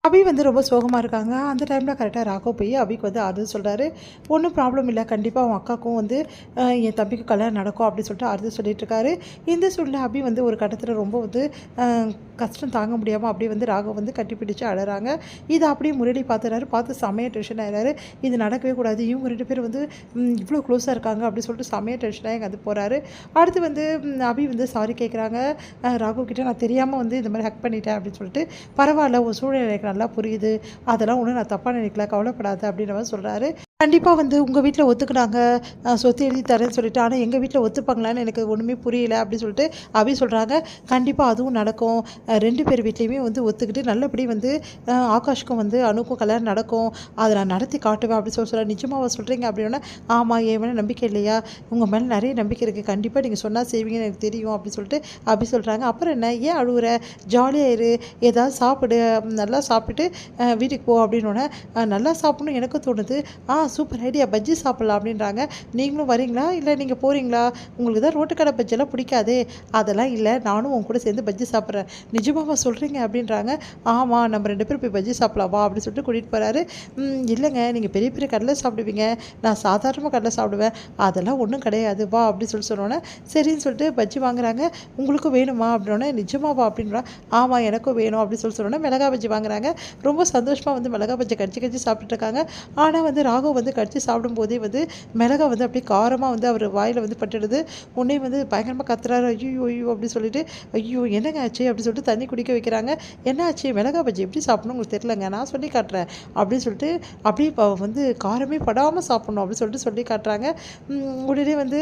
அபி வந்து ரொம்ப சோகமாக இருக்காங்க. அந்த டைமில் கரெக்டாக ராகவ் போய் அபிக்கு வந்து ஆறுதல் சொல்கிறாரு. ஒன்றும் ப்ராப்ளம் இல்லை, கண்டிப்பாக உன் அக்காவுக்கும் வந்து என் தம்பிக்கு கல்யாணம் நடக்கும் அப்படின்னு சொல்லிட்டு ஆறுதல் சொல்லிட்டுருக்காரு. இந்த சூழ்நிலை அபி வந்து ஒரு கட்டத்தில் ரொம்ப வந்து கஷ்டம் தாங்க முடியாமல் அப்படியே வந்து ராகவ் வந்து கட்டிப்பிடிச்சு அழறாங்க. இதை அப்படியே முன்னாடி பார்த்துறாரு. பார்த்து செமையாக டென்ஷன் ஆகிறாரு. இது நடக்கவே கூடாது, இவங்க 2 பேரும் வந்து இவ்வளோ க்ளோஸாக இருக்காங்க அப்படின்னு சொல்லிட்டு செமையாக டென்ஷனாக இங்கே வந்து போகிறாரு. அடுத்து வந்து அபி வந்து சாரி கேட்குறாங்க ராகவ் கிட்டே. நான் தெரியாமல் வந்து இந்த மாதிரி ஹக் பண்ணிட்டேன் அப்படின்னு சொல்லிட்டு. பரவாயில்ல, உன் சூழ்நிலை நல்லா புரியுது, அதெல்லாம் ஒன்றும் நான் தப்பாக நினைக்கல, கவலைப்படாத அப்படின்ற மாதிரி சொல்கிறாரு. கண்டிப்பாக வந்து உங்கள் வீட்டில் ஒத்துக்கினாங்க, சொத்து எழுதி தரேன்னு சொல்லிட்டு. ஆனால் எங்கள் வீட்டில் ஒத்துப்பாங்களான்னு எனக்கு ஒன்றுமே புரியல அப்படின்னு சொல்லிட்டு அபி சொல்கிறாங்க. கண்டிப்பாக அதுவும் நடக்கும், 2 பேர் வீட்லேயுமே வந்து ஒத்துக்கிட்டு நல்லபடி வந்து ஆகாஷ்க்கும் வந்து அணுக்கும் கல்யாணம் நடக்கும், அதை நான் நடத்தி காட்டுவேன் அப்படின்னு சொல்கிறேன். நிஜமாக சொல்கிறீங்க அப்படின்னா, ஆமாம், என் மேலே நம்பிக்கை இல்லையா, உங்கள் மேலே நிறைய நம்பிக்கை இருக்குது, கண்டிப்பாக நீங்கள் சொன்னால் செய்வீங்கன்னு எனக்கு தெரியும் அப்படின்னு சொல்லிட்டு அபி சொல்கிறாங்க. அப்புறம் என்ன, ஏன் அழுகுற, ஜாலியாக இரு, ஏதாவது சாப்பிடு, நல்லா சாப்பிட்டு வீட்டுக்கு போ அப்படின்னோடனே நல்லா சாப்பிடணும் எனக்கும் தோணுது. சூப்பர் ஐடியா, பஜ்ஜி சாப்பிட்லாம் அப்படின்றாங்க. நீங்களும் வரீங்களா, இல்லை நீங்கள் போகிறீங்களா, உங்களுக்கு தான் ரோட்டுக்கடை பஜ்ஜெல்லாம் பிடிக்காதே. அதெல்லாம் இல்லை, நானும் உங்க கூட சேர்ந்து பஜ்ஜி சாப்பிட்றேன். நிஜமாவா சொல்கிறீங்க அப்படின்றாங்க. ஆமாம், நம்ம 2 பேரும் போய் பஜ்ஜி சாப்பிடலாம் வா அப்படின்னு சொல்லிட்டு கூட்டிகிட்டு போகிறாரு. இல்லைங்க, நீங்கள் பெரிய பெரிய கடலை சாப்பிடுவீங்க, நான் சாதாரணமாக கடலை சாப்பிடுவேன், அதெல்லாம் ஒன்றும் கிடையாது வா அப்படின்னு சொல்லி சொன்னோன்னே சரின்னு சொல்லிட்டு பஜ்ஜி வாங்குறாங்க. உங்களுக்கும் வேணுமா அப்படின்னோடனே நிஜமாவா அப்படின்றா. ஆமாம், எனக்கும் வேணும் அப்படின்னு சொல்லி சொன்னோன்னே மிளகா பஜ்ஜி வாங்குறாங்க. ரொம்ப சந்தோஷமாக வந்து மிளகா பஜ்ஜி கடிச்சு கடிச்சு சாப்பிட்டுட்டு இருக்காங்க. ஆனால் வந்து ராகவ் வந்து கடிச்சு சாப்பிடும்போதே வந்து மிளகா வந்து அப்படியே காரமாக வந்து அவர் வாயில் வந்து பட்டுடுது. உடனே வந்து பயங்கரமாக கத்துறாரு. ஐயோ ஐயோ அப்படின்னு சொல்லிட்டு, ஐயோ என்னங்க ஆச்சு அப்படின்னு சொல்லிட்டு தண்ணி குடிக்க வைக்கிறாங்க. என்ன ஆச்சு, மிளகா பஜ்ஜி எப்படி சாப்பிடணும் உங்களுக்கு தெரியலங்க, நான் சொல்லி காட்டுறேன் அப்படின்னு சொல்லிட்டு அப்படியே வந்து காரமே படாமல் சாப்பிட்ணும் அப்படின்னு சொல்லிட்டு சொல்லி காட்டுறாங்க. உடனே வந்து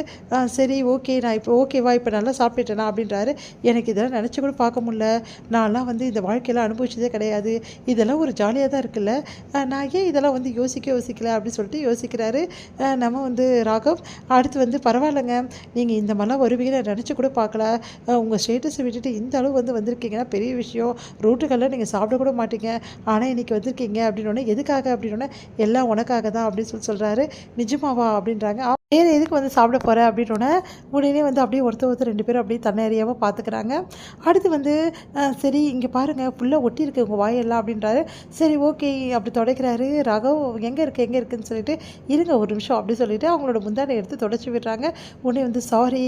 சரி ஓகே, நான் இப்போ ஓகேவா, இப்போ நல்லா சாப்பிட்டுட்டேனா அப்படின்றாரு. எனக்கு இதெல்லாம் நினச்சி கூட பார்க்க முடியல, நான்லாம் வந்து இந்த வாழ்க்கையெல்லாம் அனுபவிச்சதே கிடையாது, இதெல்லாம் ஒரு ஜாலியாக தான் இருக்குல்ல, நான் ஏன் இதெல்லாம் வந்து யோசிக்கல அப்படின்னு சொல்லிட்டு யோசிக்கிறாரு நம்ம வந்து ராகவ். அடுத்து வந்து பரவாயில்லைங்க, நீங்கள் இந்த மாதிரிலாம் வருவீங்கன்னு நினச்சி கூட பார்க்கல, உங்கள் ஸ்டேட்டஸை விட்டுட்டு இந்த அளவு வந்து வந்திருக்கீங்கன்னா பெரிய விஷயம், ரோட்டுக்கெல்லாம் நீங்கள் சாப்பிட கூட மாட்டீங்க, ஆனால் இன்றைக்கி வந்திருக்கீங்க அப்படின்னோடனே எதுக்காக அப்படின்னோடனே எல்லாம் உனக்காக தான் அப்படின்னு சொல்கிறாரு. நிஜமாவா அப்படின்றாங்க. வேறு எதுக்கு வந்து சாப்பிட போகிற அப்படின்னோடனே உடனே வந்து அப்படியே ஒருத்தர் 2 பேரும் அப்படியே தன்னறியாமல் பார்த்துக்கிறாங்க. அடுத்து வந்து சரி இங்கே பாருங்கள் ஃபுல்லாக ஒட்டியிருக்கு உங்கள் வாயெல்லாம் அப்படின்றாரு. சரி ஓகே அப்படி துடைக்கிறாரு ராகவ். எங்கே இருக்குன்னு சொல்லிட்டு, இருங்க ஒரு நிமிஷம் அப்படி சொல்லிட்டு அவங்களோட முந்தானை எடுத்து தொடச்சி விடுறாங்க. உடனே வந்து சாரி,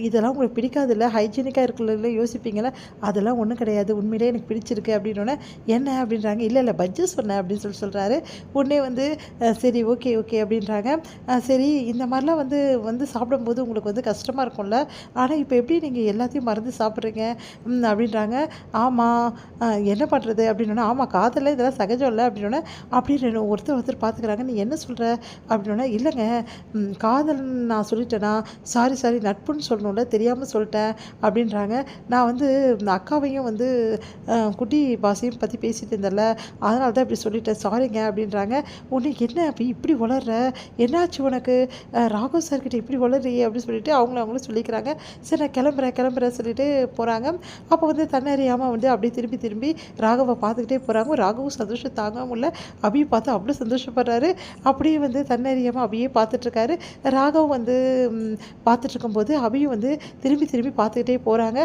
இதெல்லாம் உங்களுக்கு பிடிக்காது இல்லை, ஹைஜீனிக்காக இருக்குல்ல யோசிப்பீங்களா, அதெல்லாம் ஒன்றும் கிடையாது, உண்மையிலே எனக்கு பிடிச்சிருக்கு அப்படின்னோடனே என்ன அப்படின்றாங்க. இல்லை பஜ்ஜி சொன்னேன் அப்படின்னு சொல்கிறாரு. உடனே வந்து சரி ஓகே அப்படின்றாங்க. சரி இந்த மாதிரிலாம் வந்து வந்து சாப்பிடும்போது உங்களுக்கு வந்து கஷ்டமாக இருக்கும்ல, ஆனால் இப்போ எப்படி நீங்கள் எல்லாத்தையும் மறந்து சாப்பிட்றீங்க அப்படின்றாங்க. ஆமாம், என்ன பண்ணுறது அப்படின்னோடனே, ஆமாம் காதலில் இதெல்லாம் சகஜம் இல்லை அப்படின்னோடனே அப்படின்னு ஒருத்தர் பார்த்துக்கிறாங்க. நீ என்ன சொல்கிற அப்படின்னோடனே, இல்லைங்க காதல் நான் சொல்லிட்டேனா, சாரி நட்புன்னு சொல்லணும்ல, தெரியாமல் சொல்லிட்டேன் அப்படின்றாங்க. நான் வந்து அக்காவையும் வந்து குட்டி பாசையும் பற்றி பேசிட்டு இருந்தேன்ல, அதனால தான் இப்படி சொல்லிட்டேன், சாரிங்க அப்படின்றாங்க. உடனே என்ன இப்படி வளர்ற, என்னாச்சு உனக்கு, ராகவ் சார்கிட்ட இப்படி வளர்றியே அப்படின்னு சொல்லிட்டு அவங்களும் சொல்லிக்கிறாங்க. சரி நான் கிளம்புறேன் சொல்லிட்டு போகிறாங்க. அப்போ வந்து தன்னறியாமல் வந்து அப்படியே திரும்பி ராகவை பார்த்துக்கிட்டே போகிறாங்க. ராகவும் சந்தோஷம் தாங்க முடியல, அபியை பார்த்து அவ்வளோ சந்தோஷப்படுறாரு. அப்படியே வந்து தன்னறியாமல் அபியே பார்த்துட்ருக்காரு. ராகவ் வந்து பார்த்துட்ருக்கும்போது அபியும் வந்து திரும்பி பார்த்துக்கிட்டே போகிறாங்க.